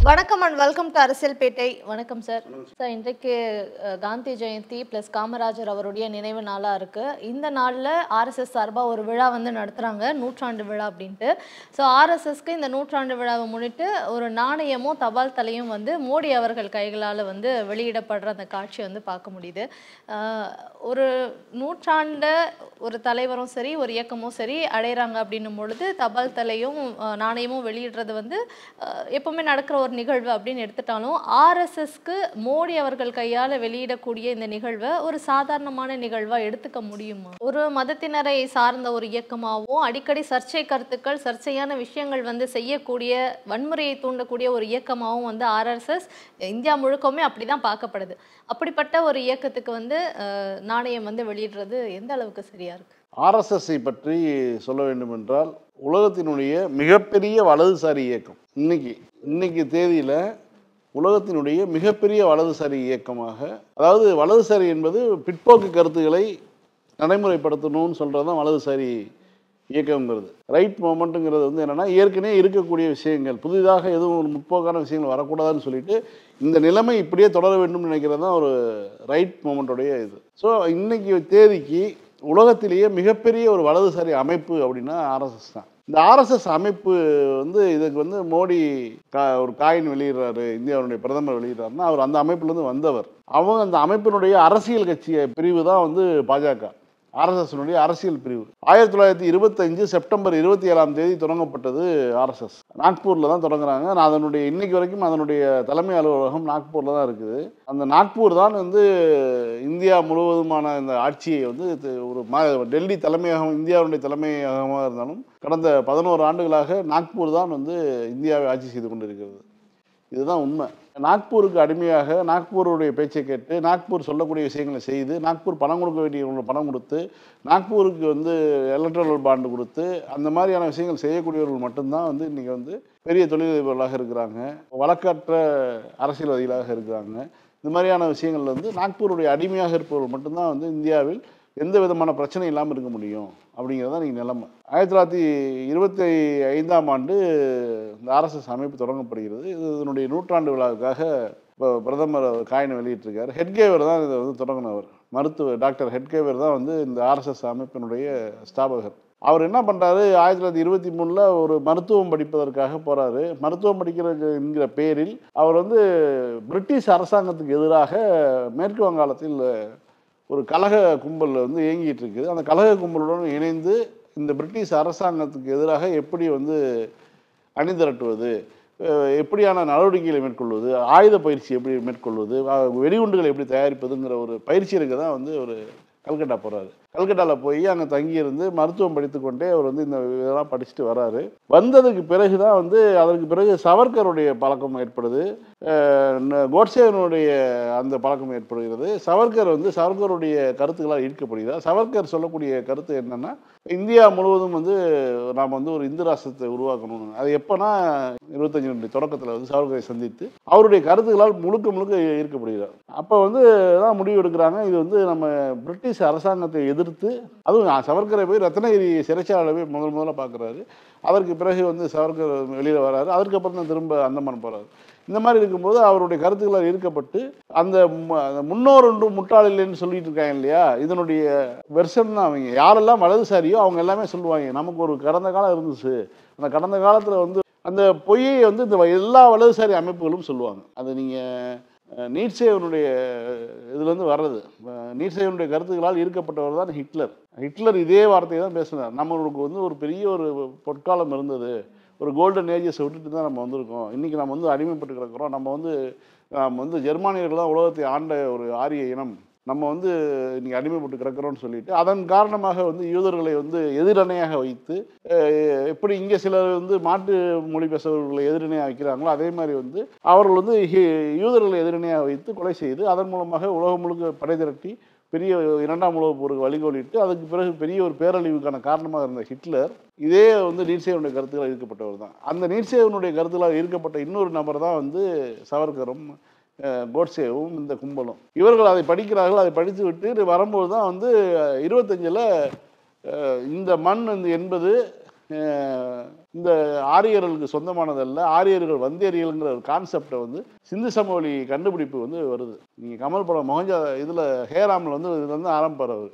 வணக்கம் and welcome to அரசியல் பேட்டை. வணக்கம் சார். சார், இன்றைக்கு காந்தி ஜெயந்தி ப்ளஸ் காமராஜர் அவருடைய நினைவு நாளாக இருக்குது. இந்த நாளில் ஆர்எஸ்எஸ் சார்பாக ஒரு விழா வந்து நடத்துகிறாங்க, நூற்றாண்டு விழா அப்படின்ட்டு. ஸோ ஆர்எஸ்எஸ்க்கு இந்த நூற்றாண்டு விழாவை முன்னிட்டு ஒரு நாணயமும் தபால் தலையும் வந்து மோடி அவர்கள் கைகளால் வந்து வெளியிடப்படுற அந்த காட்சி வந்து பார்க்க முடியுது. ஒரு நூற்றாண்டை ஒரு தலைவரும் சரி ஒரு இயக்கமும் சரி அடைகிறாங்க அப்படின்னும் பொழுது தபால் தலையும் நாணயமும் வெளியிடுறது வந்து எப்பவுமே நடக்கிற ஒரு நிகழ்வு அப்படின்னு எடுத்துட்டாலும், ஆர்எஸ்எஸ்க்கு மோடி அவர்கள் கையால் வெளியிடக்கூடிய இந்த நிகழ்வை ஒரு சாதாரணமான நிகழ்வாக எடுத்துக்க முடியுமா? ஒரு மதத்தினரை சார்ந்த ஒரு இயக்கமாகவும் அடிக்கடி சர்ச்சை கருத்துக்கள் சர்ச்சையான விஷயங்கள் வந்து செய்யக்கூடிய வன்முறையை தூண்டக்கூடிய ஒரு இயக்கமாகவும் வந்து ஆர்எஸ்எஸ் இந்தியா முழுக்கவுமே அப்படிதான் பார்க்கப்படுது. அப்படிப்பட்ட ஒரு இயக்கத்துக்கு வந்து நாணயம் வந்து வெளியிடுறது எந்த அளவுக்கு சரியா இருக்கு? ஆர்எஸ்எஸ்ஸை பற்றி சொல்ல வேண்டும் என்றால், உலகத்தினுடைய மிகப்பெரிய வலதுசாரி இயக்கம். இன்னைக்கு தேதியில் உலகத்தினுடைய மிகப்பெரிய வலதுசாரி இயக்கமாக, அதாவது வலதுசாரி என்பது பிற்போக்கு கருத்துக்களை நடைமுறைப்படுத்தணும்னு சொல்கிறது தான் வலதுசாரி இயக்கங்கிறது. ரைட் மூமெண்ட்டுங்கிறது வந்து என்னென்னா, ஏற்கனவே இருக்கக்கூடிய விஷயங்கள் புதிதாக எதுவும் ஒரு முற்போக்கான விஷயங்கள் வரக்கூடாதுன்னு சொல்லிட்டு இந்த நிலைமை இப்படியே தொடர வேண்டும்னு நினைக்கிறது தான் ஒரு ரைட் மூமெண்ட்டுடைய இது. ஸோ இன்னைக்கு தேதிக்கு உலகத்திலேயே மிகப்பெரிய ஒரு வலதுசாரி அமைப்பு அப்படின்னா ஆர்எஸ்எஸ் தான். இந்த ஆர்எஸ்எஸ் அமைப்பு வந்து இதுக்கு வந்து மோடி ஒரு காயின் வெளியிடுறாரு, இந்தியாவுடைய பிரதமர் வெளியிடுறாருன்னா அவர் அந்த அமைப்புலேருந்து வந்தவர். அவங்க அந்த அமைப்பினுடைய அரசியல் கட்சியை பிரிவு தான் வந்து பாஜக, ஆர்எஸ்எஸ்னுடைய அரசியல் பிரிவு. 1925 செப்டம்பர் 27 தொடங்கப்பட்டது ஆர்எஸ்எஸ். நாக்பூரில் தான் தொடங்குறாங்க. நான் அதனுடைய இன்னைக்கு வரைக்கும் அதனுடைய தலைமை அலுவலகம் நாக்பூரில் தான் இருக்குது. அந்த நாக்பூர் தான் வந்து இந்தியா முழுவதுமான இந்த ஆட்சியை வந்து ஒரு டெல்லி தலைமையகம், இந்தியாவுடைய தலைமையகமாக இருந்தாலும் கடந்த 11 ஆண்டுகளாக நாக்பூர் தான் வந்து இந்தியாவை ஆட்சி செய்து கொண்டிருக்கிறது. இதுதான் உண்மை. நாக்பூருக்கு அடிமையாக நாக்பூருடைய பேச்சை கேட்டு நாக்பூர் சொல்லக்கூடிய விஷயங்களை செய்து, நாக்பூர் பணம் கொடுக்க வேண்டியவங்களுக்கு பணம் கொடுத்து, நாக்பூருக்கு வந்து எலக்ட்ரல் பாண்டு கொடுத்து, அந்த மாதிரியான விஷயங்கள் செய்யக்கூடியவர்கள் மட்டும்தான் வந்து இன்றைக்கி வந்து பெரிய தொழிலதிபர்களாக இருக்கிறாங்க, வழக்கற்ற அரசியல்வாதிகளாக இருக்கிறாங்க. இந்த மாதிரியான விஷயங்கள் வந்து நாக்பூருடைய அடிமையாக இருப்பவர்கள் மட்டும்தான் வந்து இந்தியாவில் எந்த விதமான பிரச்சனை இல்லாமல் இருக்க முடியும் அப்படிங்கிறது தான் இன்றைக்கி நிலைமை. 1925 இந்த ஆர்எஸ்எஸ் அமைப்பு தொடங்கப்படுகிறது. இதனுடைய நூற்றாண்டு விழாவுக்காக இப்போ பிரதமர் காயினை வெளியிட்டிருக்கார். ஹெட்கேவர் தான் இதை வந்து தொடங்கினவர். மருத்துவர் டாக்டர் ஹெட்கேவர் தான் வந்து இந்த ஆர்எஸ்எஸ் அமைப்பினுடைய ஸ்தாபகர். அவர் என்ன பண்ணுறாரு, 1923 ஒரு மருத்துவம் படிப்பதற்காக போகிறாரு. மருத்துவம் படிக்கிறது என்கிற பேரில் அவர் வந்து பிரிட்டிஷ் அரசாங்கத்துக்கு எதிராக மேற்கு வங்காளத்தில் ஒரு கலக கும்பல் வந்து இயங்கிட்டு இருக்குது. அந்த கலக கும்பலுடன் இணைந்து இந்த பிரிட்டிஷ் அரசாங்கத்துக்கு எதிராக எப்படி வந்து அணிதிரட்டுவது, எப்படியான நடவடிக்கைகளை மேற்கொள்வது, ஆயுத பயிற்சி எப்படி மேற்கொள்வது, வெடிகுண்டுகளை எப்படி தயாரிப்பதுங்கிற ஒரு பயிற்சி இருக்க தான் வந்து ஒரு கல்கட்டா போகிறாரு. கல்கட்டாவில் போய் அங்கே தங்கியிருந்து மருத்துவம் படித்துக்கொண்டே அவர் வந்து இந்த இதெல்லாம் படிச்சுட்டு வராரு. வந்ததுக்கு பிறகு தான் வந்து அதற்கு பிறகு சவர்கருடைய பழக்கம் ஏற்படுது, கோட்சேவனுடைய அந்த பழக்கம் ஏற்படுகிறது. சவர்கருடைய கருத்துக்களால் ஈர்க்கப்படுகிறார். சவர்கர் சொல்லக்கூடிய கருத்து என்னென்னா, இந்தியா முழுவதும் வந்து நாம் வந்து ஒரு இந்து ராஷ்டிரத்தை உருவாக்கணும். அது எப்போனா 25 தொடக்கத்தில் வந்து சவர்கரை சந்தித்து அவருடைய கருத்துக்களால் முழுக்க ஈர்க்கப்படுகிறார். அப்போ வந்து தான் முடிவு எடுக்கிறாங்க, இது வந்து நம்ம பிரிட்டிஷ் அரசாங்கத்தை எதிர்த்து, அதுவும் சவர்கரை போய் ரத்னகிரி சிறைச்சாலையை போய் முதல்ல பார்க்குறாரு. அதற்கு பிறகு வந்து சவர்கர் வெளியில் வராரு. அதுக்கப்புறம் தான் திரும்ப அந்தமான் போகிறாரு. இந்த மாதிரி இருக்கும்போது அவருடைய கருத்துக்களால் ஈர்க்கப்பட்டு அந்த முன்னோர் ஒன்றும் முட்டாள் இல்லைன்னு சொல்லிட்டு இருக்காங்க இல்லையா, இதனுடைய வெர்ஷன் தான் அவங்க. யாரெல்லாம் வலதுசாரியோ அவங்க எல்லாமே சொல்லுவாங்க, நமக்கு ஒரு கடந்த காலம் இருந்துச்சு, அந்த கடந்த காலத்தில் வந்து அந்த பொய்யை வந்து இந்த எல்லா வலதுசாரி அமைப்புகளும் சொல்லுவாங்க. அது நீங்கள் நீட்சேவனுடைய இதுலேருந்து வர்றது. நீட்சேவனுடைய கருத்துக்களால் ஈர்க்கப்பட்டவர் தான் ஹிட்லர் இதே வார்த்தையை தான் பேசுனார். நம்மளுக்கு வந்து ஒரு பெரிய ஒரு பொற்காலம் இருந்தது, ஒரு கோல்டன் ஏஜஸை விட்டுட்டு தான் நம்ம வந்திருக்கோம், இன்றைக்கி நம்ம வந்து அடிமைப்பட்டு கிடக்கிறோம், நம்ம வந்து ஜெர்மானியர்கள் தான் உலகத்தை ஆண்ட ஒரு ஆரிய இனம், நம்ம வந்து இன்றைக்கி அடிமைப்பட்டு கிடக்கிறோம்னு சொல்லிட்டு அதன் காரணமாக வந்து யூதர்களை வந்து எதிரணையாக வைத்து, எப்படி இங்கே சிலர் வந்து மாட்டு மொழி பேசுபவர்களை எதிரணையாக வைக்கிறாங்களோ அதே மாதிரி வந்து அவர்கள் வந்து யூதர்களை எதிரணையாக வைத்து கொலை செய்து அதன் மூலமாக உலகம் முழுக்க படை திரட்டி பெரிய 2ஆம் உலகப் போருக்கு வழிகோலிட்டு அதுக்கு பிறகு பெரிய ஒரு பேரழிவுக்கான காரணமாக இருந்த ஹிட்லர் இதே வந்து நீட்சேவனுடைய கருத்துக்களால் ஈர்க்கப்பட்டவர் தான். அந்த நீட்சேவனுடைய கருத்துக்களால் ஈர்க்கப்பட்ட இன்னொரு நபர் தான் வந்து சவர்கரும் கோட்சேவும் இந்த கும்பலும். இவர்கள் அதை படிக்கிறார்கள். அதை படித்து விட்டு வரும்போது தான் வந்து 25 இந்த மண் என்பது இந்த ஆரியர்களுக்கு சொந்தமானதல்ல, ஆரியர்கள் வந்தேரியல்ங்கிற ஒரு கான்செப்டை வந்து சிந்து சமவெளி கண்டுபிடிப்பு வந்து வருது. நீங்கள் கமல் படம் மொஹஞ்சா இதில் ஹேராமில் வந்து இது வந்து ஆரம்பிப்பார். அவர்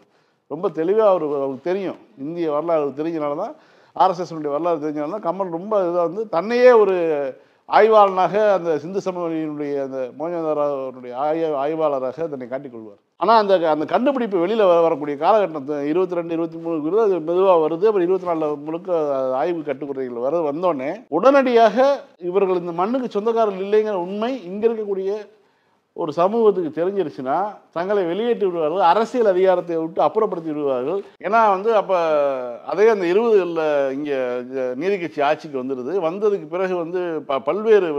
ரொம்ப தெளிவாக அவருக்கு தெரியும், இந்திய வரலாறு தெரிஞ்சனால தான், ஆர்எஸ்எஸ்னுடைய வரலாறு தெரிஞ்சனால தான் கமல் ரொம்ப இதாக வந்து தன்னையே ஒரு ஆய்வாளனாக அந்த சிந்து சமவெளியினுடைய அந்த மோகன்தாராவுடைய ஆய்வாளராக தன்னை காட்டிக்கொள்வார். ஆனால் அந்த அந்த கண்டுபிடிப்பு வெளியில் வரக்கூடிய காலகட்டத்தை 22, 23 அது மெதுவாக வருது. அப்புறம் 24 முழுக்க ஆய்வு கட்டுக்குறைகள் வந்தோடனே உடனடியாக இவர்கள் இந்த மண்ணுக்கு சொந்தக்காரர்கள் இல்லைங்கிற உண்மை இங்கே இருக்கக்கூடிய ஒரு சமூகத்துக்கு தெரிஞ்சிருச்சுன்னா தங்களை வெளியேற்றி விடுவார்கள், அரசியல் அதிகாரத்தை விட்டு அப்புறப்படுத்தி விடுவார்கள். ஏன்னா வந்து அப்போ அதே அந்த 20களில் இங்கே நீதி கட்சி ஆட்சிக்கு வந்துடுது. வந்ததுக்கு பிறகு வந்து பல்வேறு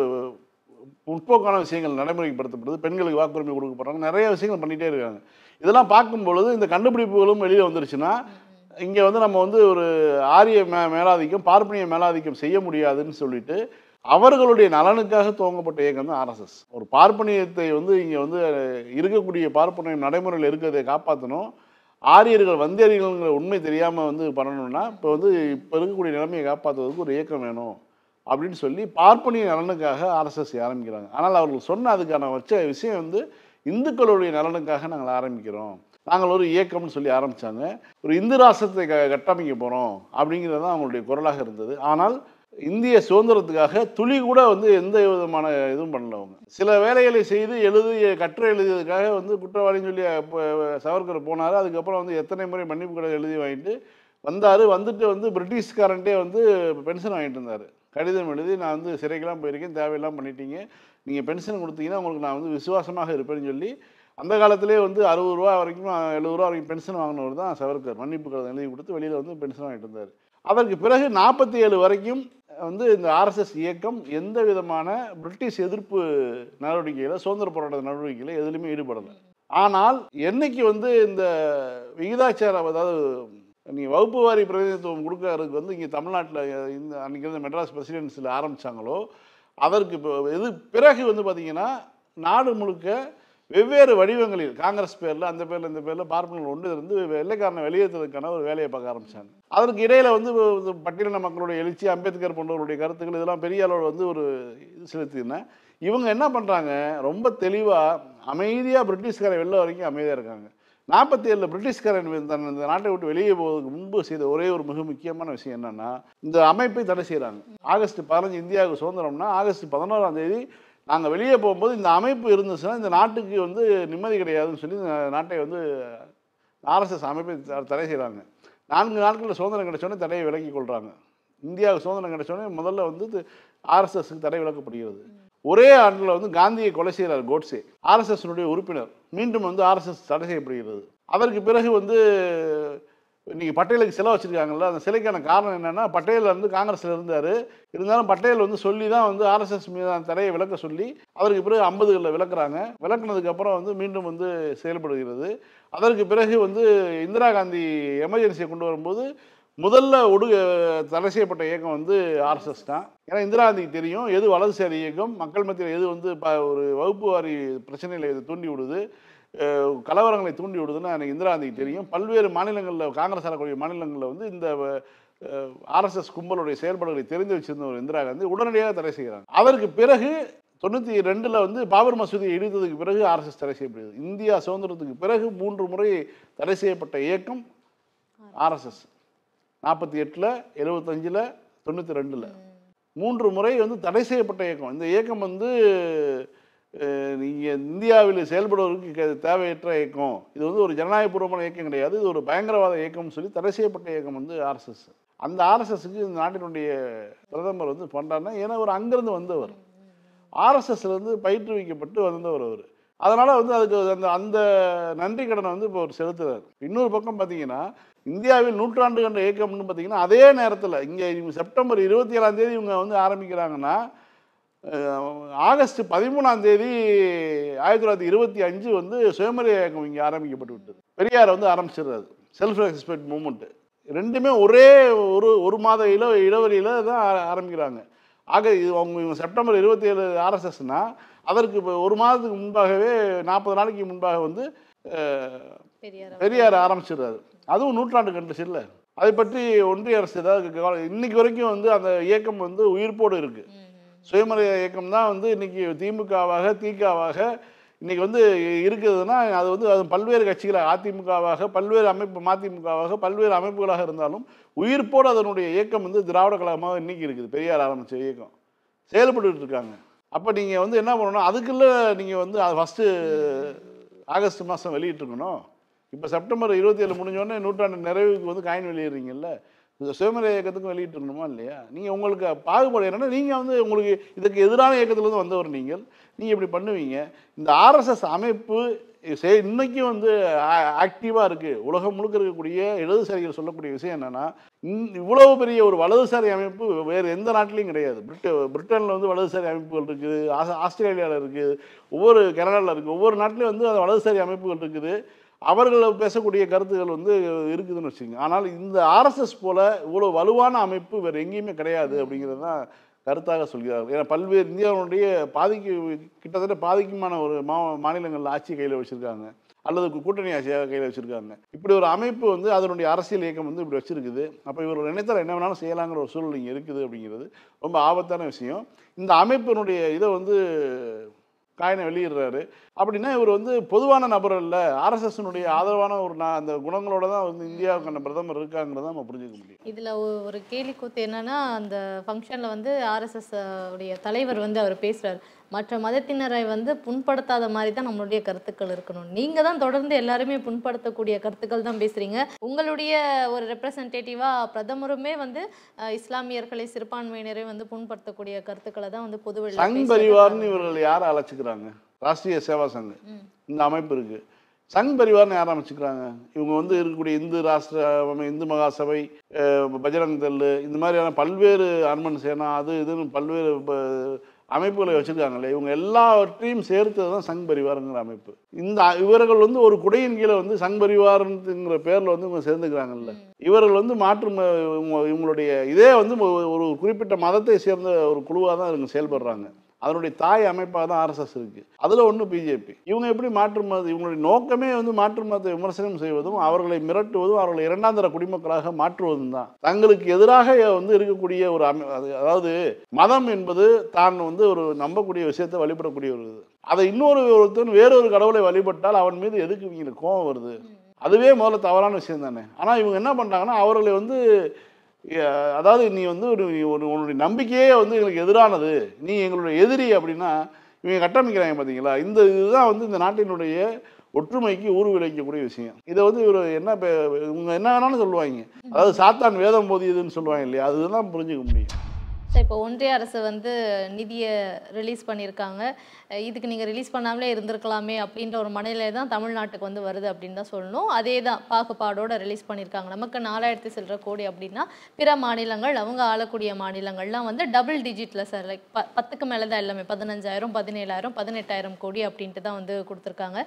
முற்போக்கான விஷயங்கள் நடைமுறைப்படுத்தப்படுது. பெண்களுக்கு வாக்குரிமை கொடுக்கப்படுறாங்க, நிறைய விஷயங்கள் பண்ணிகிட்டே இருக்காங்க. இதெல்லாம் பார்க்கும் பொழுது இந்த கண்டுபிடிப்புகளும் வெளியில் வந்துருச்சுன்னா இங்கே வந்து நம்ம வந்து ஒரு ஆரிய மேலாதிக்கம் பார்ப்பனிய மேலாதிக்கம் செய்ய முடியாதுன்னு சொல்லிட்டு அவர்களுடைய நலனுக்காக துவங்கப்பட்ட இயக்கம் தான் ஆர்எஸ்எஸ். ஒரு பார்ப்பனியத்தை வந்து இங்கே வந்து இருக்கக்கூடிய பார்ப்பனியம் நடைமுறையில் இருக்கிறதை காப்பாற்றணும், ஆரியர்கள் வந்தேரியர்கள்ங்கிற உண்மை தெரியாமல் வந்து பண்ணணும்னா இப்போ வந்து இப்போ இருக்கக்கூடிய நிலைமையை காப்பாற்றுவதற்கு ஒரு இயக்கம் வேணும் அப்படின்னு சொல்லி பார்ப்பனிய நலனுக்காக ஆர்எஸ்எஸ் ஆரம்பிக்கிறாங்க. ஆனால் அவர்கள் சொன்ன அதுக்கான வச்ச விஷயம் வந்து இந்துக்களுடைய நலனுக்காக நாங்கள் ஆரம்பிக்கிறோம், நாங்கள் ஒரு இயக்கம்னு சொல்லி ஆரம்பித்தாங்க. ஒரு இந்து ராஷ்டிரத்தை கட்டமைக்க போகிறோம் அப்படிங்கிறது தான் அவங்களுடைய குரலாக இருந்தது. ஆனால் இந்திய சுதந்திரத்துக்காக துளி கூட வந்து எந்த விதமான இதுவும் பண்ணல. அவங்க சில வேலைகளை செய்து கட்டுரை எழுதியதுக்காக வந்து குற்றவாளின்னு சொல்லி சவர்கர் போனார். அதுக்கப்புறம் வந்து எத்தனை முறை மன்னிப்பு கடை எழுதி வாங்கிட்டு வந்தார். வந்துட்டு வந்து பிரிட்டிஷ்காரன்ட்டே வந்து பென்ஷன் வாங்கிட்டு இருந்தார். கடிதம் எழுதி, நான் வந்து சிறைக்கெல்லாம் போயிருக்கேன், தேவையெல்லாம் பண்ணிட்டீங்க, நீங்கள் பென்ஷன் கொடுத்தீங்கன்னா உங்களுக்கு நான் வந்து விசுவாசமாக இருப்பேன்னு சொல்லி அந்த காலத்திலே வந்து 60 ரூபா வரைக்கும் 70 ரூபா வரைக்கும் பென்ஷன் வாங்கினவர் தான் சவர்கர். மன்னிப்பு கடிதம் எழுதி கொடுத்து வெளியில் வந்து பென்ஷன் வாங்கிட்டு இருந்தார். அதற்கு பிறகு 47 வரைக்கும் வந்து இந்த ஆர்எஸ்எஸ் இயக்கம் எந்த விதமான பிரிட்டிஷ் எதிர்ப்பு நடவடிக்கையில், சுதந்திர போராட்ட நடவடிக்கையில் எதுலையுமே ஈடுபடலை. ஆனால் என்னைக்கு வந்து இந்த விகிதாச்சாரம், அதாவது நீங்கள் வகுப்பு வாரி பிரதிநிதித்துவம் கொடுக்கறதுக்கு வந்து இங்கே தமிழ்நாட்டில் இந்த அன்றைக்கி இருந்த மெட்ராஸ் பிரசிடென்சியில் ஆரம்பித்தாங்களோ அதற்கு பிறகு வந்து பார்த்திங்கன்னா நாடு முழுக்க வெவ்வேறு வடிவங்களில் காங்கிரஸ் பேரில், அந்த பேரில், இந்த பேரில் பார்ப்பனர்கள் ஒன்று இருந்து வெள்ளைக்காரனை வெளியேற்றுவதற்கான ஒரு வேலையை பார்க்க ஆரம்பித்தாங்க. அதற்கு இடையில் வந்து பட்டியலின மக்களுடைய எழுச்சி, அம்பேத்கர் போன்றவருடைய கருத்துக்கள் இதெல்லாம் பெரிய அளவில் வந்து ஒரு இது செலுத்தின இவங்க என்ன பண்ணுறாங்க, ரொம்ப தெளிவாக அமைதியாக பிரிட்டிஷ்காரை வெளில வரைக்கும் அமைதியாக இருக்காங்க. 47 பிரிட்டிஷ்காரன் இந்த நாட்டை விட்டு வெளியே போவதற்கு முன்பு செய்த ஒரே ஒரு மிக முக்கியமான விஷயம் என்னென்னா இந்த அமைப்பை தடை செய்கிறாங்க. ஆகஸ்ட் 15 இந்தியாவுக்கு சுதந்திரம்னா ஆகஸ்ட் 11ஆம் தேதி நாங்கள் வெளியே போகும்போது இந்த அமைப்பு இருந்துச்சுன்னா இந்த நாட்டுக்கு வந்து நிம்மதி கிடையாதுன்னு சொல்லி இந்த நாட்டை வந்து ஆர்எஸ்எஸ் அமைப்பை தடை செய்கிறாங்க. 4 நாட்களில் சுதந்திரம் கிடைச்சோன்னே தடையை விலக்கி கொள்கிறாங்க. இந்தியாவுக்கு சுதந்திரம் கிடைச்சோன்னே முதல்ல வந்து ஆர்எஸ்எஸ்க்கு தடை விலக்கப்படுகிறது. ஒரே ஆண்டில் வந்து காந்தியை கொலை செய்கிறார் கோட்ஸே, ஆர்எஸ்எஸ்னுடைய உறுப்பினர். மீண்டும் வந்து ஆர்எஸ்எஸ் தடை செய்யப்படுகிறது. அதற்கு பிறகு வந்து இன்றைக்கி பட்டேலுக்கு சிலை வச்சுருக்காங்கல்ல, அந்த சிலைக்கான காரணம் என்னென்னா பட்டேல் வந்து காங்கிரஸில் இருந்தாலும் பட்டேல் வந்து சொல்லி தான் வந்து ஆர்எஸ்எஸ் மீதான தடையை விலக்க சொல்லி அதற்கு பிறகு 50களில் விலக்குறாங்க. விலக்குனதுக்கப்புறம் வந்து மீண்டும் வந்து செயல்படுகிறது. அதற்கு பிறகு வந்து இந்திரா காந்தி எமர்ஜென்சியை கொண்டு வரும்போது முதல்ல தடை செய்யப்பட்ட இயக்கம் வந்து ஆர்எஸ்எஸ் தான். ஏன்னா இந்திரா காந்திக்கு தெரியும் எது வலதுசாரி இயக்கம், மக்கள் மத்தியில் எது வந்து ஒரு வகுப்பு வாரி பிரச்சனைகளை இது தூண்டி விடுது, கலவரங்களை தூண்டி விடுதுன்னு எனக்கு இந்திரா காந்திக்கு தெரியும். பல்வேறு மாநிலங்களில் காங்கிரஸ் ஆளக்கூடிய மாநிலங்களில் வந்து இந்த ஆர்எஸ்எஸ் கும்பலுடைய செயல்பாடுகளை தெரிந்து வச்சிருந்த ஒரு இந்திரா காந்தி உடனடியாக தடை செய்கிறாங்க. அதற்கு பிறகு 92 வந்து பாபர் மசூதியை இடித்ததுக்கு பிறகு ஆர்எஸ்எஸ் தடை செய்யப்படுகிறது. இந்தியா சுதந்திரத்துக்கு பிறகு 3 முறை தடை செய்யப்பட்ட இயக்கம் ஆர்எஸ்எஸ். 48, 75, 92 3 முறை வந்து தடை செய்யப்பட்ட இயக்கம். இந்த இயக்கம் வந்து நீங்கள் இந்தியாவில் செயல்படுவதற்கு தேவையற்ற இயக்கம், இது வந்து ஒரு ஜனநாயகபூர்வமான இயக்கம் கிடையாது, இது ஒரு பயங்கரவாத இயக்கம்னு சொல்லி தடை செய்யப்பட்ட இயக்கம் வந்து ஆர்எஸ்எஸ். அந்த ஆர்எஸ்எஸ்க்கு இந்த நாட்டினுடைய பிரதமர் வந்து பண்ணுறாருன்னா ஏன்னா அவர் அங்கேருந்து வந்தவர், ஆர்எஸ்எஸ்லேருந்து பயிற்றுவிக்கப்பட்டு வந்தவர் அவர். அதனால் வந்து அதுக்கு அந்த நன்றி கடனை வந்து இப்போ அவர் செலுத்துகிறார். இன்னொரு பக்கம் பார்த்தீங்கன்னா இந்தியாவில் 100 ஆண்டு கண்ட இயக்கம்னு பார்த்தீங்கன்னா அதே நேரத்தில் இங்கே செப்டம்பர் 27ஆம் தேதி இவங்க வந்து ஆரம்பிக்கிறாங்கன்னா ஆகஸ்ட் 13ஆம் தேதி 1925 வந்து சுயமரியாதை இயக்கம் இங்கே ஆரம்பிக்கப்பட்டு விட்டது. பெரியார் வந்து ஆரம்பிச்சிடுறாரு, செல்ஃப் ரெஸ்பெக்ட் மூமெண்ட்டு. ரெண்டுமே ஒரே ஒரு மாத இடைவெளியில் தான் ஆரம்பிக்கிறாங்க. ஆக இது இவங்க செப்டம்பர் 27 ஆர்எஸ்எஸ்னா அதற்கு இப்போ ஒரு மாதத்துக்கு முன்பாகவே 40 நாளைக்கு முன்பாக வந்து பெரியார் ஆரம்பிச்சிடுறாரு. அதுவும் 100 ஆண்டு கண்டுச்சு இல்லை. அதை பற்றி ஒன்றிய அரசு ஏதாவது இன்னைக்கு வரைக்கும் வந்து அந்த இயக்கம் வந்து உயிர்ப்போடு இருக்கு. சுயமரியாதை இயக்கம் தான் வந்து இன்னைக்கு திமுகவாக திகாவாக இன்னைக்கு வந்து இருக்குதுன்னா அது வந்து அது பல்வேறு கட்சிகளாக அதிமுகவாக பல்வேறு அமைப்பு மதிமுகவாக பல்வேறு அமைப்புகளாக இருந்தாலும் உயிர்ப்போடு அதனுடைய இயக்கம் வந்து திராவிட கழகமாக இன்னைக்கு இருக்குது. பெரியார் ஆரம்பித்த இயக்கம் செயல்பட்டு இருக்காங்க. அப்போ நீங்கள் வந்து என்ன பண்ணணும், அதுக்குள்ள நீங்கள் வந்து அது ஃபஸ்ட்டு ஆகஸ்ட் மாதம் வெளியிட்டிருக்கணும். இப்போ செப்டம்பர் 27 முடிஞ்சோடனே நூற்றாண்டு நிறைவுக்கு வந்து காயின் வெளியிடுறீங்கல்ல, இந்த சுயமரியாதை இயக்கத்துக்கும் வெளியிட்டிருக்கணுமா இல்லையா? நீங்கள் உங்களுக்கு பாகுபாடு என்னென்னா நீங்கள் வந்து உங்களுக்கு இதுக்கு எதிரான இயக்கத்துலேருந்து வந்தவர் நீங்கள் இப்படி பண்ணுவீங்க. இந்த ஆர்எஸ்எஸ் அமைப்பு இன்னைக்கும் வந்து ஆக்டிவாக இருக்குது. உலகம் முழுக்க இருக்கக்கூடிய இடதுசாரிகள் சொல்லக்கூடிய விஷயம் என்னென்னா, இவ்வளவு பெரிய ஒரு வலதுசாரி அமைப்பு வேறு எந்த நாட்டிலையும் கிடையாது. பிரிட்டனில் வந்து வலதுசாரி அமைப்புகள் இருக்குது, ஆஸ்திரேலியாவில் இருக்குது, ஒவ்வொரு கனடாவில் இருக்குது, ஒவ்வொரு நாட்டிலையும் வந்து அந்த வலதுசாரி அமைப்புகள் இருக்குது. அவர்கள் பேசக்கூடிய கருத்துக்கள் வந்து இருக்குதுன்னு வச்சுக்கோங்க. ஆனால் இந்த ஆர்எஸ்எஸ் போல் இவ்வளோ வலுவான அமைப்பு வேறு எங்கேயுமே கிடையாது அப்படிங்கிறது தான் கருத்தாக சொல்கிறார்கள். ஏன்னா பல்வேறு இந்தியாவுடைய கிட்டத்தட்ட பாதிக்குமான ஒரு மாநிலங்களில் ஆட்சி கையில் வச்சுருக்காங்க, அல்லது கூட்டணி ஆட்சியாக கையில் வச்சுருக்காங்க. இப்படி ஒரு அமைப்பு வந்து அதனுடைய அரசியல் இயக்கம் வந்து இப்படி வச்சுருக்குது. அப்போ இவர் நினைத்தால் என்ன வேணாலும் செய்யலாங்கிற ஒரு சூழ்நிலை இங்கே இருக்குது அப்படிங்கிறது ரொம்ப ஆபத்தான விஷயம். இந்த அமைப்பினுடைய இதை வந்து காயினை வெளியிடுறாரு அப்படின்னா இவர் வந்து பொதுவான நபர் அல்ல, ஆர்எஸ்எஸ்னுடைய ஆதரவான ஒரு அந்த குணங்களோட தான் வந்து இந்தியாவுக்கான பிரதமர் இருக்காங்கிறத நம்ம புரிஞ்சுக்க முடியும். இதில் ஒரு கேலி கூத்து என்னன்னா, அந்த ஃபங்க்ஷனில் வந்து ஆர்எஸ்எஸ் உடைய தலைவர் வந்து அவர் பேசுகிறார், மற்ற மதத்தினரை வந்து புண்படுத்தாத மாதிரி தான் நம்மளுடைய கருத்துக்கள் இருக்கணும். நீங்கள் தான் தொடர்ந்து எல்லாருமே புண்படுத்தக்கூடிய கருத்துக்கள் தான் பேசுகிறீங்க. உங்களுடைய ஒரு ரெப்ரசன்டேட்டிவாக பிரதமருமே வந்து இஸ்லாமியர்களை சிறுபான்மையினரை வந்து புண்படுத்தக்கூடிய கருத்துக்களை தான் வந்து பொதுவெளியில் சங் பரிவார்னு இவர்கள் யாரை அழைச்சிக்கிறாங்க? ராஷ்ட்ரிய சேவா சங் இந்த அமைப்பு இருக்கு. சங் பரிவார்னு யாரை அமைச்சுக்கிறாங்க? இவங்க வந்து இருக்கக்கூடிய இந்து மகாசபை, பஜரங் தள், இந்த மாதிரியான பல்வேறு அர்மன் சேனா அது இதுன்னு பல்வேறு அமைப்புகளை வச்சுருக்காங்களே, இவங்க எல்லாவற்றையும் சேர்த்து தான் சங் பரிவாருங்கிற அமைப்பு. இவர்கள் வந்து ஒரு குடையின் கீழே வந்து சங் பரிவாருங்கிற பேரில் வந்து இவங்க சேர்ந்துக்கிறாங்கல்ல, இவர்கள் வந்து இவங்களுடைய இதே வந்து ஒரு குறிப்பிட்ட மதத்தை சேர்ந்த ஒரு குழுவாக தான் இவங்க செயல்படுறாங்க. அதனுடைய தாய் அமைப்பாக தான் ஆர்எஸ்எஸ் இருக்குது. அதில் ஒன்று பிஜேபி. இவங்க எப்படி மாற்று மத இவங்களுடைய நோக்கமே வந்து மாற்று மதத்தை விமர்சனம் செய்வதும் அவர்களை மிரட்டுவதும் அவர்களை இரண்டாந்தர குடிமக்களாக மாற்றுவதும் தான். தங்களுக்கு எதிராக வந்து இருக்கக்கூடிய ஒரு அதாவது மதம் என்பது தான் வந்து ஒரு நம்பக்கூடிய விஷயத்தை வழிபடக்கூடிய ஒரு இது. அதை ஒருத்தன் வேறொரு கடவுளை வழிபட்டால் அவன் மீது எதுக்கு இவங்களுக்கு கோபம் வருது? அதுவே முதல்ல தவறான விஷயம் தானே. ஆனால் இவங்க என்ன பண்ணுறாங்கன்னா, அவர்களை வந்து அதாவது நீ வந்து உன்னுடைய நம்பிக்கையே வந்து எங்களுக்கு எதிரானது, நீ எங்களுடைய எதிரி அப்படின்னா இவங்க கட்டமைக்கிறாங்க பார்த்தீங்களா? இதுதான் வந்து இந்த நாட்டினுடைய ஒற்றுமைக்கு ஊறு விளைவிக்கக்கூடிய விஷயம். இதை வந்து இவர் இவங்க என்ன வேணாலும் சொல்லுவாங்க, அதாவது சாத்தான் வேதம் போதியதுன்னு சொல்லுவாங்க இல்லையா, அதுதான் புரிஞ்சுக்க முடியும். சார், இப்போ ஒன்றிய அரசு வந்து நிதியை ரிலீஸ் பண்ணியிருக்காங்க, இதுக்கு நீங்கள் ரிலீஸ் பண்ணாமலே இருந்திருக்கலாமே அப்படின்ற ஒரு மனநிலை தான் தமிழ்நாட்டுக்கு வந்து வருது அப்படின்னு தான் சொல்லணும். அதே தான் பாகுபாடோடு ரிலீஸ் பண்ணியிருக்காங்க. நமக்கு 4000 சில்லற கோடி அப்படின்னா பிற மாநிலங்கள், அவங்க ஆளக்கூடிய மாநிலங்கள்லாம் வந்து டபுள் டிஜிட்டில் சார், லைக் 10க்கு மேலே தான் எல்லாமே 15,000 17,000 18,000 கோடி அப்படின்ட்டு தான் வந்து கொடுத்துருக்காங்க.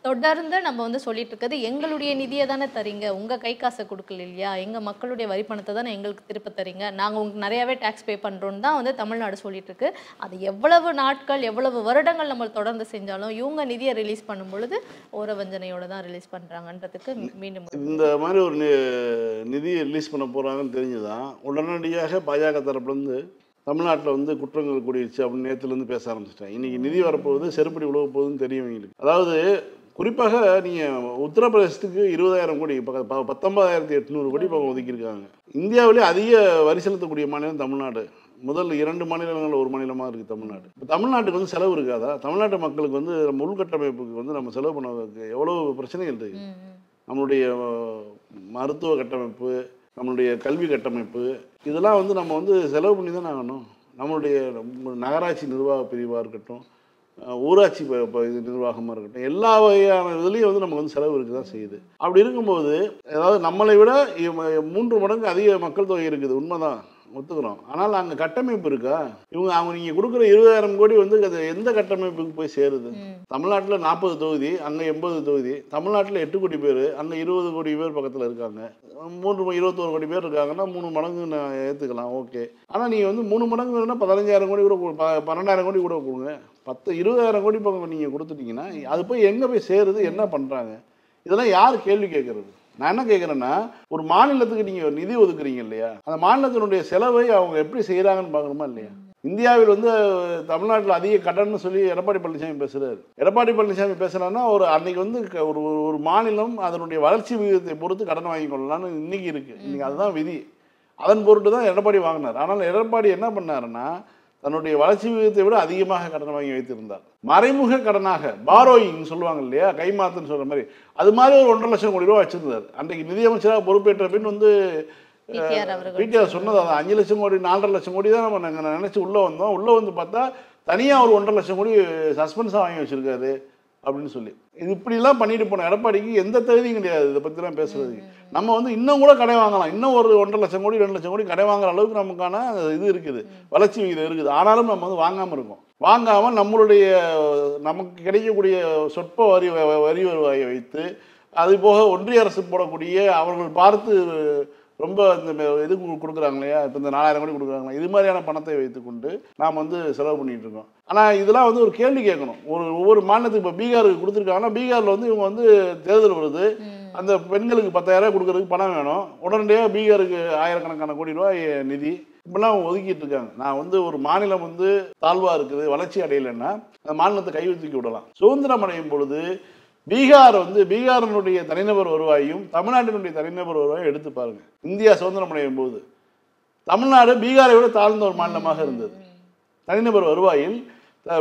தொடர்ந்து நம்ம வந்து சொல்லிட்டு இருக்கிறது, எங்களுடைய நிதியை தானே தரீங்க, உங்கள் கை காசை கொடுக்கல இல்லையா, எங்கள் மக்களுடைய வரி பணத்தை தானே எங்களுக்கு திருப்ப தரீங்க, நாங்கள் உங்களுக்கு நிறையாவே டேக்ஸ் பே பண்ணுறோன்னு தான் வந்து தமிழ்நாடு சொல்லிட்டு இருக்கு. அது எவ்வளவு நாட்கள் எவ்வளவு வருடங்கள் நம்ம தொடர்ந்து செஞ்சாலும் இவங்க நிதியை ரிலீஸ் பண்ணும் பொழுது ஓரவஞ்சனையோட தான் ரிலீஸ் பண்ணுறாங்கன்றதுக்கு மீண்டும் இந்த மாதிரி ஒரு நிதியை ரிலீஸ் பண்ண போகிறாங்கன்னு தெரிஞ்சுதான் உடனடியாக பாஜக தரப்புலேருந்து தமிழ்நாட்டில் வந்து குற்றங்கள் கூடிடுச்சு அப்படின்னு நேற்றுலேருந்து பேச ஆரம்பிச்சிட்டேன். இன்றைக்கி நிதி வரப்போகுது, செருப்படி உழவு போகுதுன்னு தெரியும் எங்களுக்கு. அதாவது குறிப்பாக நீங்கள் உத்தரப்பிரதேசத்துக்கு 20,000 கோடி, 19,800 கோடி பக்கம் ஒதுக்கியிருக்காங்க. இந்தியாவிலே அதிக வரி செலுத்தக்கூடிய மாநிலம் தமிழ்நாடு. முதல் 2 மாநிலங்களில் ஒரு மாநிலமாக இருக்குது தமிழ்நாடு. இப்போ தமிழ்நாட்டுக்கு வந்து செலவு இருக்காதா? தமிழ்நாட்டு மக்களுக்கு வந்து நம்ம உள்கட்டமைப்புக்கு வந்து நம்ம செலவு பண்ணுவதற்கு எவ்வளோ பிரச்சனைகள் இருக்குது. நம்மளுடைய மருத்துவ கட்டமைப்பு, நம்மளுடைய கல்வி கட்டமைப்பு, இதெல்லாம் வந்து நம்ம வந்து செலவு பண்ணி தான் ஆகணும். நம்மளுடைய நகராட்சி நிர்வாக பிரிவாக இருக்கட்டும், ஊராட்சி நிர்வாகமாக இருக்கட்டும், எல்லா வகையான இதுலேயும் வந்து நமக்கு வந்து செலவு இருக்குது தான் செய்யுது. அப்படி இருக்கும்போது அதாவது நம்மளை விட 3 மடங்கு அதிக மக்கள் தொகை இருக்குது, உண்மைதான், ஒத்துக்கிறோம். ஆனால் அங்கே கட்டமைப்பு இருக்கா? அவங்க நீங்கள் கொடுக்குற 20,000 கோடி வந்து அது எந்த கட்டமைப்புக்கு போய் சேருது? தமிழ்நாட்டில் 40 தொகுதி, அங்கே 80 தொகுதி. தமிழ்நாட்டில் 8 கோடி பேர், அங்கே 20 கோடி பேர் பக்கத்தில் இருக்காங்க. 21 கோடி பேர் இருக்காங்கன்னா 3 மடங்கு நான் ஏற்றுக்கலாம், ஓகே. ஆனால் நீங்கள் வந்து 3 மடங்கு வேணும்னா 15,000 கோடி கூட 12,000 கோடி கூட கொடுங்க. 20,000 கோடி பக்கம் நீங்கள் கொடுத்துட்டீங்கன்னா அது போய் எங்கே போய் சேருது, என்ன பண்ணுறாங்க? இதெல்லாம் யார் கேள்வி கேட்குறது? நான் என்ன கேட்குறேன்னா, ஒரு மாநிலத்துக்கு நீங்கள் நிதி ஒதுக்குறீங்க இல்லையா, அந்த மாநிலத்தினுடைய செலவை அவங்க எப்படி செய்கிறாங்கன்னு பார்க்கணுமா இல்லையா? இந்தியாவில் வந்து தமிழ்நாட்டில் அதிக கடன்னு சொல்லி எடப்பாடி பழனிசாமி பேசுகிறாரு. எடப்பாடி பழனிசாமி பேசுகிறாருன்னா ஒரு அன்னைக்கு வந்து ஒரு ஒரு மாநிலம் அதனுடைய வளர்ச்சி விகிதத்தை பொறுத்து கடன் வாங்கி கொள்ளலாம்னு இன்னைக்கு இருக்குது. இன்னைக்கு அதுதான் விதி. அதன் பொருட்டு தான் எடப்பாடி வாங்கினார். ஆனால் எடப்பாடி என்ன பண்ணாருன்னா, தன்னுடைய வளர்ச்சி விகிதத்தை விட அதிகமாக கடன் வாங்கி வைத்திருந்தார். மறைமுக கடனாக பாரோயிங் சொல்லுவாங்க இல்லையா, கைமாத்துன்னு சொல்கிற மாதிரி, அது மாதிரி ஒரு 1.5 லட்சம் கோடி ரூபா வச்சிருந்தார். அன்றைக்கு நிதியமைச்சராக பொறுப்பேற்ற பின் வந்து பிடிஆர் சொன்னது அதான் 5 லட்சம் கோடி 4.5 லட்சம் கோடி தான் நம்ம நினச்சி உள்ளே வந்தோம். உள்ளே வந்து பார்த்தா தனியாக ஒரு 1.5 லட்சம் கோடி சஸ்பென்ஸாக வாங்கி வச்சுருக்காரு அப்படின்னு சொல்லி. இது இப்படிலாம் பண்ணிட்டு போன எடப்பாடிக்கு எந்த தகுதியும் கிடையாது இதை பற்றிலாம் பேசுறதுக்கு. நம்ம வந்து இன்னும் கூட கடை வாங்கலாம், இன்னும் ஒரு 1.5 லட்சம் கோடி 2 லட்சம் கோடி கடை வாங்குற அளவுக்கு நமக்கான இது இருக்குது, வளர்ச்சி விகிதம் இருக்குது. ஆனாலும் நம்ம வந்து வாங்காமல் இருக்கோம். வாங்காமல் நம்மளுடைய நமக்கு கிடைக்கக்கூடிய சொற்ப வரி வருவாயை வைத்து, அது போக ஒன்றிய அரசு போடக்கூடிய அவர்கள் பார்த்து ரொம்ப இந்த இது கொடுக்குறாங்க இல்லையா, இப்போ இந்த 4000 கோடி கொடுக்குறாங்களா, இது மாதிரியான பணத்தை வைத்துக்கொண்டு நாம் வந்து செலவு பண்ணிகிட்டு இருக்கோம். ஆனால் இதெல்லாம் வந்து ஒரு கேள்வி கேட்கணும். ஒவ்வொரு மாநிலத்துக்கு இப்போ பீகாருக்கு கொடுத்துருக்காங்கன்னா, பீகாரில் வந்து இவங்க வந்து தேர்தல் வருது, அந்த பெண்களுக்கு 10,000 கொடுக்கறதுக்கு பணம் வேணும், உடனடியாக பீகாருக்கு ஆயிரக்கணக்கான கோடி ரூபாய் நிதி இப்படிலாம் ஒதுக்கிட்டு இருக்காங்க. நான் வந்து ஒரு மாநிலம் வந்து தாழ்வாக இருக்குது, வளர்ச்சி அடையலைன்னா அந்த மாநிலத்தை கைவித்தூக்கி விடலாம். சுதந்திரம் அடையும் பொழுது பீகார் வந்து பீகாரினுடைய தனிநபர் வருவாயும் தமிழ்நாட்டினுடைய தனிநபர் வருவாயும் எடுத்து பாருங்க. இந்தியா சுதந்திரம் அடையும் போது தமிழ்நாடு பீகாரை விட தாழ்ந்த ஒரு மாநிலமாக இருந்தது. தனிநபர் வருவாயில்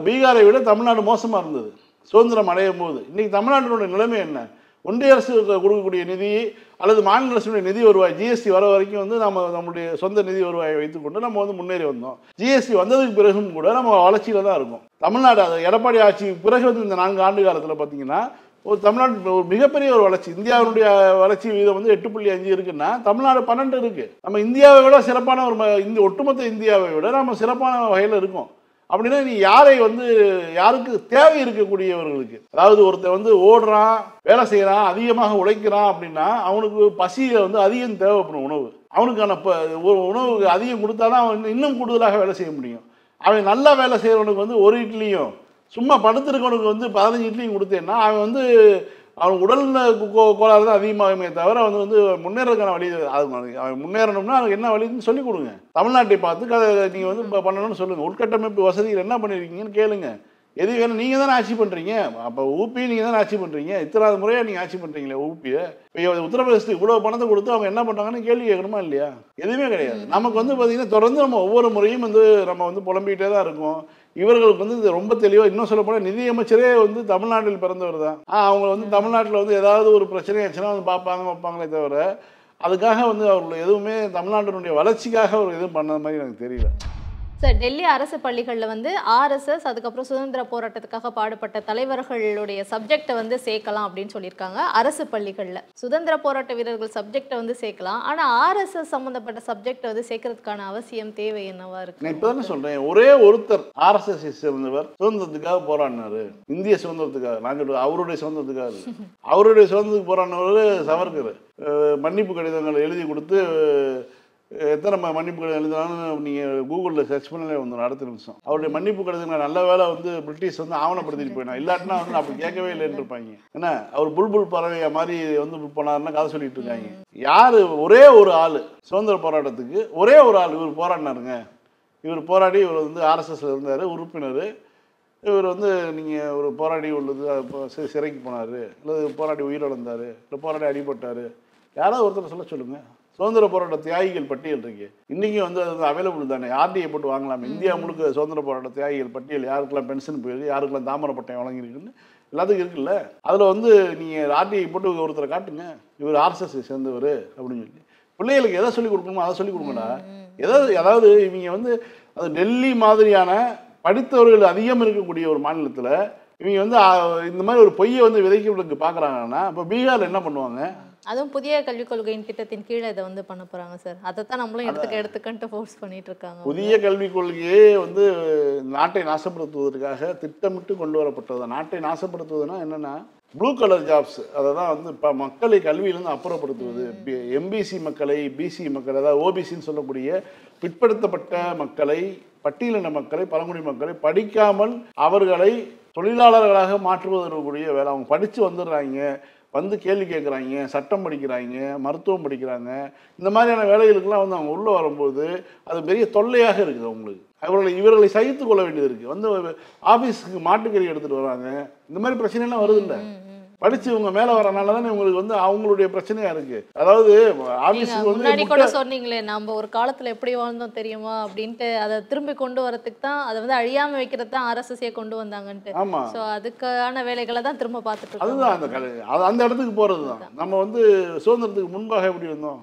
பீகாரை விட தமிழ்நாடு மோசமாக இருந்தது சுதந்திரம் அடையும் போது. இன்னைக்கு தமிழ்நாட்டினுடைய நிலைமை என்ன? ஒன்றிய அரசு கொடுக்கக்கூடிய நிதி அல்லது மாநில அரசுடைய நிதி வருவாய் ஜிஎஸ்டி வர வரைக்கும் வந்து நம்மளுடைய சொந்த நிதி வருவாயை வைத்துக்கொண்டு நம்ம வந்து முன்னேறி வந்தோம். ஜிஎஸ்டி வந்ததுக்கு பிறகும் கூட நம்ம வளர்ச்சியில் தான் இருக்கும். தமிழ்நாடு அது எடப்பாடி ஆட்சி பிறகு வந்து இந்த 4 ஆண்டு காலத்தில் பார்த்தீங்கன்னா ஒரு தமிழ்நாடு ஒரு மிகப்பெரிய ஒரு வளர்ச்சி. இந்தியாவுடைய வளர்ச்சி விகிதம் வந்து 8.5 இருக்குன்னா தமிழ்நாடு 12 இருக்குது. நம்ம இந்தியாவை விட சிறப்பான ஒரு ஒட்டுமொத்த இந்தியாவை விட நம்ம சிறப்பான வகையில் இருக்கோம். அப்படின்னா நீ யாரை வந்து யாருக்கு தேவை இருக்கக்கூடியவர்களுக்கு, அதாவது ஒருத்தர் வந்து ஓடுறான், வேலை செய்கிறான், அதிகமாக உழைக்கிறான் அப்படின்னா அவனுக்கு பசியில் வந்து அதிகம் தேவைப்படும் உணவு. அவனுக்கான உணவுக்கு அதிகம் கொடுத்தாதான் அவன் இன்னும் கூடுதலாக வேலை செய்ய முடியும். அவன் நல்லா வேலை செய்கிறவனுக்கு வந்து ஒரு இட்லியும், சும்மா படுத்துருக்கவனுக்கு வந்து 15 இட்லியும் கொடுத்தேன்னா அவன் வந்து அவன் உடல் கோளாறு தான் அதிகமாகுமே தவிர வந்து முன்னேறதுக்கான வழி அவன் முன்னேறணும்னா அவனுக்கு என்ன வழின்னு சொல்லிக் கொடுங்க. தமிழ்நாட்டை பார்த்து நீங்கள் வந்து பண்ணணும்னு சொல்லுங்கள். உள்கட்டமைப்பு வசதிகள் என்ன பண்ணியிருக்கீங்கன்னு கேளுங்க. எது வேணும்? நீங்கள் தானே ஆட்சி பண்ணுறீங்க. அப்போ ஊபியை நீங்கள் தானே ஆட்சி பண்ணுறீங்க. இத்தனாவது முறையாக நீங்கள் ஆட்சி பண்ணுறீங்களே ஊபியை. இப்போ உத்தரப்பிரதேசத்துக்கு இவ்வளோ பணத்தை கொடுத்து அவங்க என்ன பண்ணுறாங்கன்னு கேள்வி கேட்கணுமா இல்லையா? எதுவுமே கிடையாது. நமக்கு வந்து பார்த்திங்கன்னா தொடர்ந்து நம்ம ஒவ்வொரு முறையும் வந்து நம்ம வந்து புலம்பிக்கிட்டே தான் இருக்கோம். இவர்களுக்கு வந்து இது ரொம்ப தெளிவாக, இன்னும் சொல்ல போனால் நிதியமைச்சரே வந்து தமிழ்நாட்டில் பிறந்தவர் தான். அவங்க வந்து தமிழ்நாட்டில் வந்து ஏதாவது ஒரு பிரச்சனை ஆச்சுன்னா வந்து வைப்பாங்களே தவிர அதுக்காக வந்து அவர்கள் எதுவுமே தமிழ்நாட்டினுடைய வளர்ச்சிக்காக அவர் எதுவும் பண்ண மாதிரி எனக்கு தெரியல. சார், டெல்லி அரசு பள்ளிகளில் வந்து ஆர்எஸ்எஸ் அதுக்கப்புறம் சுதந்திர போராட்டத்துக்காக பாடுபட்ட தலைவர்களுடைய சப்ஜெக்டை வந்து சேர்க்கலாம் அப்படின்னு சொல்லியிருக்காங்க. அரசு பள்ளிகளில் சுதந்திர போராட்ட வீரர்கள் சப்ஜெக்டை வந்து சேர்க்கலாம், ஆனால் ஆர்எஸ்எஸ் சம்மந்தப்பட்ட சப்ஜெக்டை வந்து சேர்க்கறதுக்கான அவசியம் தேவை என்னவா இருக்கு? நான் இப்போ தானே சொல்கிறேன், ஒரே ஒருத்தர் ஆர்எஸ்எஸ் சேர்ந்தவர் சுதந்திரத்துக்காக போராடினாரு. இந்திய சுதந்திரத்துக்காக, நான் சொல்கிறேன் அவருடைய சுதந்திரத்துக்காக. அவருடைய சுதந்திரத்துக்கு போராடினவர் சவர்கர். மன்னிப்பு கடிதங்கள் எழுதி கொடுத்து எத்தனை மன்னிப்பு கடிதம் எழுதினாலும் நீங்கள் கூகுளில் சர்ச் பண்ணலே வந்துடும் அடுத்த நிமிஷம். அவருடைய மன்னிப்பு கடிதங்கள் நல்ல வேலை வந்து பிரிட்டிஷ் வந்து ஆவணப்படுத்திட்டு போயினா, இல்லாட்டினா வந்து அப்படி கேட்கவே இல்லைன்னு இருப்பாங்க. ஏன்னா அவர் புல்புல் பறவைய மாதிரி வந்து போனாருன்னா கதை சொல்லிட்டு இருக்காங்க. யார் ஒரே ஒரு ஆள் சுதந்திர போராட்டத்துக்கு ஒரே ஒரு ஆள் இவர் போராடினாருங்க. இவர் போராடி இவர் வந்து ஆர்எஸ்எஸ்ல இருந்தார் உறுப்பினர். இவர் வந்து நீங்கள் ஒரு போராடி உள்ளது சிறைக்கு போனார், இல்லை போராடி உயிரிழந்தார், இல்லை போராடி அடிபட்டார், யாராவது ஒருத்தர் சொல்ல சொல்லுங்கள். சுதந்திர போராட்ட தியாகிகள் பட்டியல் இருக்கு இன்றைக்கும் வந்து அது அவைலபிள் தானே, ஆர்டிஐ போட்டு வாங்கலாம். இந்தியா முழுக்க சுதந்திர போராட்ட தியாகிகள் பட்டியல், யாருக்கெல்லாம் பென்ஷன் போயிருக்கு, யாருக்கெல்லாம் தாமரை பட்டம் வழங்கியிருக்குன்னு எல்லாத்துக்கும் இருக்குல்ல. அதில் வந்து நீங்கள் ஆர்டிஐ போட்டு ஒருத்தரை காட்டுங்க, இவர் ஆர்எஸ்எஸ் சேர்ந்தவர் அப்படின்னு சொல்லி பிள்ளைகளுக்கு எதை சொல்லிக் கொடுக்கணுமோ அதை சொல்லிக் கொடுங்கடா. அதாவது இவங்க வந்து அது டெல்லி மாதிரியான படித்தவர்கள் அதிகம் இருக்கக்கூடிய ஒரு மாநிலத்தில் இவங்க வந்து இந்த மாதிரி ஒரு பொய்யை வந்து விதைக்கிறதுக்கு பார்க்குறாங்கன்னா இப்போ பீகாரில் என்ன பண்ணுவாங்க? அதுவும் புதிய கல்விக் கொள்கையின் திட்டத்தின் கீழே இதை வந்து பண்ண போறாங்க சார். அதைத்தான் நம்மளும் எடுத்துக்கிட்டு ஃபோர்ஸ் பண்ணிட்டு இருக்காங்க. புதிய கல்விக் கொள்கையே வந்து நாட்டை நாசப்படுத்துவதற்காக திட்டமிட்டு கொண்டு வரப்பட்டது. நாட்டை நாசப்படுத்துவதுன்னா என்னன்னா ப்ளூ கலர் ஜாப்ஸ், அதை தான் வந்து இப்போ மக்களை கல்வியிலேருந்து அப்புறப்படுத்துவது. எம்பிசி மக்களை, பிசி மக்கள், அதாவது ஓபிசின்னு சொல்லக்கூடிய பிற்படுத்தப்பட்ட மக்களை, பட்டியலின மக்களை, பழங்குடி மக்களை படிக்காமல் அவர்களை தொழிலாளர்களாக மாற்றுவதற்குரிய வேலை. அவங்க படித்து வந்துடுறாங்க, வந்து கேள்வி கேட்குறாங்க, சட்டம் படிக்கிறாங்க, மருத்துவம் படிக்கிறாங்க. இந்த மாதிரியான வேலைகளுக்கெல்லாம் வந்து அவங்க உள்ளே வரும்போது அது பெரிய தொல்லையாக இருக்குது அவங்களுக்கு. இவர்களை சகித்து கொள்ள வேண்டியது இருக்குது. வந்து ஆஃபீஸுக்கு மாட்டுக்கறி எடுத்துகிட்டு வராங்க. இந்த மாதிரி பிரச்சனைலாம் வருது இல்லை. படிச்சு இவங்க மேல வரனால தானே இவங்களுக்கு வந்து அவங்களுடைய பிரச்சனையா இருக்கு. அதாவது ஆபீஸ்க்கு வந்து முன்னாடி கூட சொன்னீங்களே நம்ம ஒரு காலத்துல எப்படி வாழ்ந்தோம் தெரியுமா அப்படின்ட்டு அதை திரும்பி கொண்டு வரதுக்கு தான் அதை வந்து அழியாம வைக்கிறது தான் ஆர்எஸ்எஸ்ஏ கொண்டு வந்தாங்கன்ட்டு. ஆமா. ஸோ அதுக்கான வேலைகளை தான் திரும்ப பார்த்துட்டு இருக்கோம். அதுதான் அந்த இடத்துக்கு போறது தான். நம்ம வந்து சுதந்திரத்துக்கு முன்பாக எப்படி இருந்தோம்,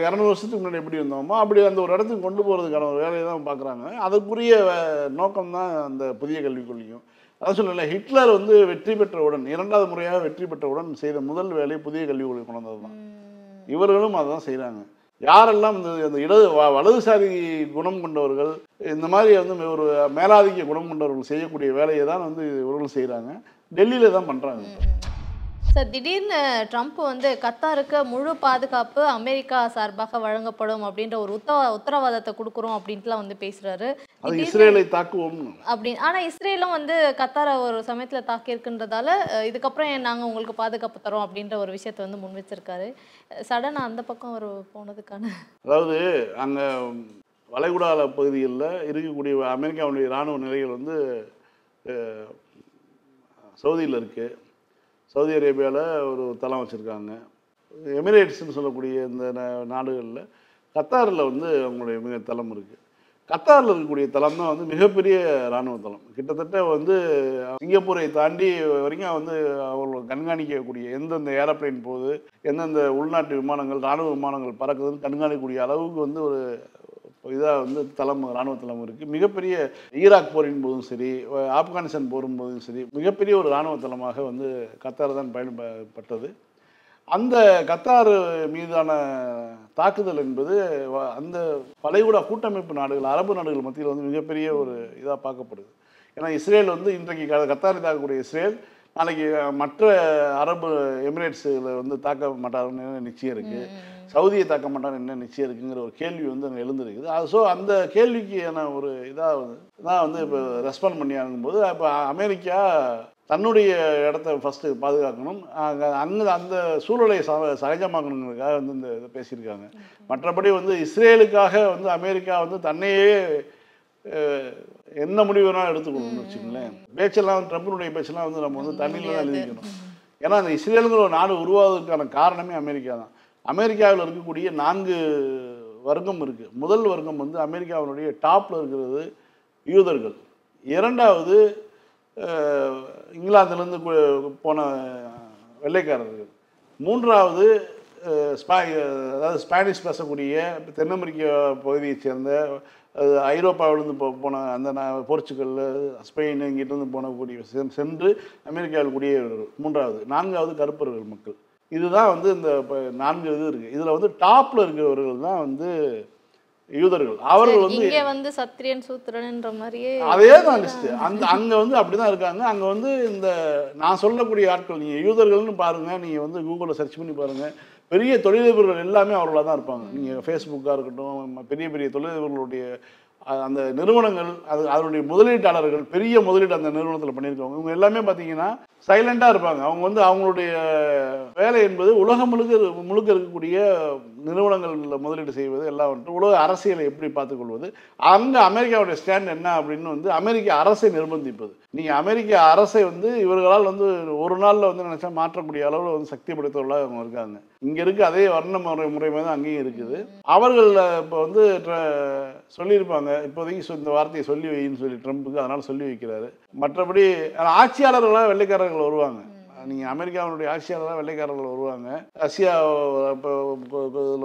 200 வருஷத்துக்கு முன்னாடி எப்படி இருந்தோமோ அப்படி அந்த ஒரு இடத்துக்கு கொண்டு போறதுக்கான ஒரு வேலையை தான் பார்க்குறாங்க. அதுக்குரிய நோக்கம் தான் அந்த புதிய கல்விக் கொள்கையும். அதான் சொல்லல, ஹிட்லர் வந்து வெற்றி பெற்றவுடன் 2வது முறையாக வெற்றி பெற்றவுடன் செய்த முதல் வேலை புதிய கல்விக் கொள்கை கொண்டு வந்தது தான். இவர்களும் அதான் செய்கிறாங்க. யாரெல்லாம் இந்த வலதுசாரி குணம் கொண்டவர்கள், இந்த மாதிரி வந்து ஒரு மேலாதிக்க குணம் கொண்டவர்கள் செய்யக்கூடிய வேலையை தான் வந்து இவர்கள் செய்கிறாங்க. டெல்லியில் தான் பண்ணுறாங்க. சார், திடீர்னு ட்ரம்ப் வந்து கத்தாருக்கு முழு பாதுகாப்பு அமெரிக்கா சார்பாக வழங்கப்படும் அப்படின்ற ஒரு உத்தரவாதத்தை கொடுக்குறோம் அப்படின்ட்டுலாம் வந்து பேசுறாரு. அது இஸ்ரேலை தாக்குவோம் அப்படின்னு. ஆனால் இஸ்ரேலும் வந்து கத்தாரை ஒரு சமயத்தில் தாக்கியிருக்குன்றதால இதுக்கப்புறம் நாங்கள் உங்களுக்கு பாதுகாப்பு தரோம் அப்படின்ற ஒரு விஷயத்தை வந்து முன் வச்சிருக்காரு. சடனாக அந்த பக்கம் ஒரு போனதுக்கான அதாவது அங்கே வளைகுடா பகுதிகளில் இருக்கக்கூடிய அமெரிக்காவுடைய இராணுவ நிலைகள் வந்து சவுதியில் இருக்குது. சவுதி அரேபியாவில் ஒரு தளம் வச்சுருக்காங்க. எமிரேட்ஸ்ன்னு சொல்லக்கூடிய இந்த நாடுகளில் கத்தாரில் வந்து அவங்களுடைய மிக தளம் இருக்குது. கத்தாரில் இருக்கக்கூடிய தளம் தான் வந்து மிகப்பெரிய இராணுவ தளம். கிட்டத்தட்ட வந்து சிங்கப்பூரை தாண்டி வரைக்கும் வந்து அவர்கள் கண்காணிக்கக்கூடிய எந்தெந்த ஏரோப்ளைன் போகுது, எந்தெந்த உள்நாட்டு விமானங்கள் இராணுவ விமானங்கள் பறக்குதுன்னு கண்காணிக்கக்கூடிய அளவுக்கு வந்து ஒரு இதாக வந்து இராணுவ தளம் இருக்குது. மிகப்பெரிய ஈராக் போரின் போதும் சரி, ஆப்கானிஸ்தான் போரும் போதும் சரி, மிகப்பெரிய ஒரு இராணுவ தளமாக வந்து கத்தார் தான் பயன்பட்டது. அந்த கத்தார் மீதான தாக்குதல் என்பது அந்த வளைகுடா கூட்டமைப்பு நாடுகள், அரபு நாடுகள் மத்தியில் வந்து மிகப்பெரிய ஒரு இதாக பார்க்கப்படுது. ஏன்னா இஸ்ரேல் வந்து இன்றைக்கு கத்தாரை தாக்கக்கூடிய இஸ்ரேல் நாளைக்கு மற்ற அரபு எமிரேட்ஸில் வந்து தாக்க மாட்டாருன்னு நிச்சயம் இருக்குது. சவுதியை தாக்க மாட்டான்னு என்ன நிச்சயம் இருக்குங்கிற ஒரு கேள்வி வந்து அங்கே எழுந்திருக்குது. ஸோ அந்த கேள்விக்கான ஒரு இதாக வந்து இப்போ ரெஸ்பாண்ட் பண்ணி ஆகும்போது இப்போ அமெரிக்கா தன்னுடைய இடத்த ஃபஸ்ட்டு பாதுகாக்கணும், அங்கே அந்த சூழலை சகஜமாக்கணுங்கிறதுக்காக வந்து இந்த இதை பேசியிருக்காங்க. மற்றபடி வந்து இஸ்ரேலுக்காக வந்து அமெரிக்கா வந்து தன்னையே என்ன முடிவு வேணாலும் எடுத்துக்கணும்னு வச்சுக்கோங்களேன். பேச்செல்லாம் ட்ரம்ப்பினுடைய பேச்செல்லாம் வந்து நம்ம வந்து தண்ணியில் தான் எழுதிக்கணும். ஏன்னா அந்த இஸ்ரேலுங்கிற ஒரு நாடு உருவாவதற்கான காரணமே அமெரிக்கா தான். அமெரிக்காவில் இருக்கக்கூடிய 4 வர்க்கம் இருக்குது. முதல் வர்க்கம் வந்து அமெரிக்காவினுடைய டாப்பில் இருக்கிறது யூதர்கள். 2வது இங்கிலாந்துலேருந்து போன வெள்ளைக்காரர்கள். 3வது அதாவது ஸ்பானிஷ் பேசக்கூடிய தென் அமெரிக்கா பகுதியை சேர்ந்த ஐரோப்பாவிலேருந்து போன அந்த போர்ச்சுகல், ஸ்பெயின் இங்கிட்டிருந்து போனக்கூடிய சென்று அமெரிக்காவில் குடியேறியவர்கள் 3வது. 4வது கருப்பர்கள் மக்கள். இதுதான் வந்து இந்த 4 இது இருக்குது. இதில் வந்து டாப்பில் இருக்கிறவர்கள் தான் வந்து யூதர்கள். அவர்கள் வந்து இங்கே வந்து சத்திரியன் சூத்திரன்ற மாதிரியே அதே தான் லிஸ்ட்டு. அங்கே வந்து அப்படி தான் இருக்காங்க. அங்கே வந்து இந்த நான் சொல்லக்கூடிய ஆட்கள் நீங்கள் யூதர்கள்னு பாருங்கள், நீங்கள் வந்து கூகுளில் சர்ச் பண்ணி பாருங்கள், பெரிய தொழிலதிபர்கள் எல்லாமே அவர்களாக தான் இருப்பாங்க. நீங்கள் ஃபேஸ்புக்காக இருக்கட்டும், பெரிய பெரிய தொழிலதிபர்களுடைய அந்த நிறுவனங்கள், அதனுடைய முதலீட்டாளர்கள், பெரிய முதலீடு அந்த நிறுவனத்தில் பண்ணியிருக்கவங்க, இவங்க எல்லாமே பார்த்தீங்கன்னா சைலண்டாக இருப்பாங்க. அவங்க வந்து அவங்களுடைய வேலை என்பது உலகம் முழுக்க இருக்கக்கூடிய நிறுவனங்களில் முதலீடு செய்வது எல்லாம் உலக அரசியலை எப்படி பார்த்துக்கொள்வது, அங்கே அமெரிக்காவுடைய ஸ்டாண்ட் என்ன அப்படின்னு வந்து அமெரிக்க அரசை நிர்பந்திப்பது. நீங்கள் அமெரிக்க அரசை வந்து இவர்களால் வந்து ஒரு நாளில் வந்து நினச்சா மாற்றக்கூடிய அளவில் வந்து சக்தி படைத்தவர்களாக அவங்க இருக்காங்க. இங்கே இருக்க அதே வர்ண முறைமை தான் அங்கேயும் இருக்குது. அவர்கள் இப்போ வந்து சொல்லியிருப்பாங்க, இப்போதைக்கு இந்த வார்த்தையை சொல்லி வைன்னு சொல்லி ட்ரம்ப்புக்கு, அதனால் சொல்லி வைக்கிறாரு. மற்றபடி ஆட்சியாளர்களாக வெள்ளைக்காரர்கள் வருவாங்க. நீங்கள் அமெரிக்காவினுடைய ஆட்சியாளராக வெள்ளைக்காரர்கள் வருவாங்க. ரஷ்யா இப்போ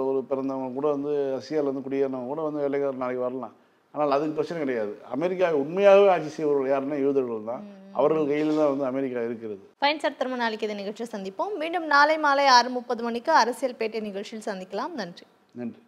ஒரு பிறந்தவங்க கூட வந்து ரஷ்யாவில் குடியேறினவங்க கூட வந்து வெள்ளைக்காரர் நாளைக்கு வரலாம். ஆனால் அதுக்கு பிரச்சனை கிடையாது. அமெரிக்காவை உண்மையாகவே ஆட்சி செய்வர்கள் யாருன்னா யூதர்கள் தான். அவர்கள் கையில் தான் வந்து அமெரிக்கா இருக்கிறது. ஃபைன் சார், திரும்ப நாளைக்கு இதை நிகழ்ச்சியில் சந்திப்போம். மீண்டும் நாளை மாலை 6:30 மணிக்கு அரசியல் பேட்டை நிகழ்ச்சியில் சந்திக்கலாம். நன்றி. நன்றி.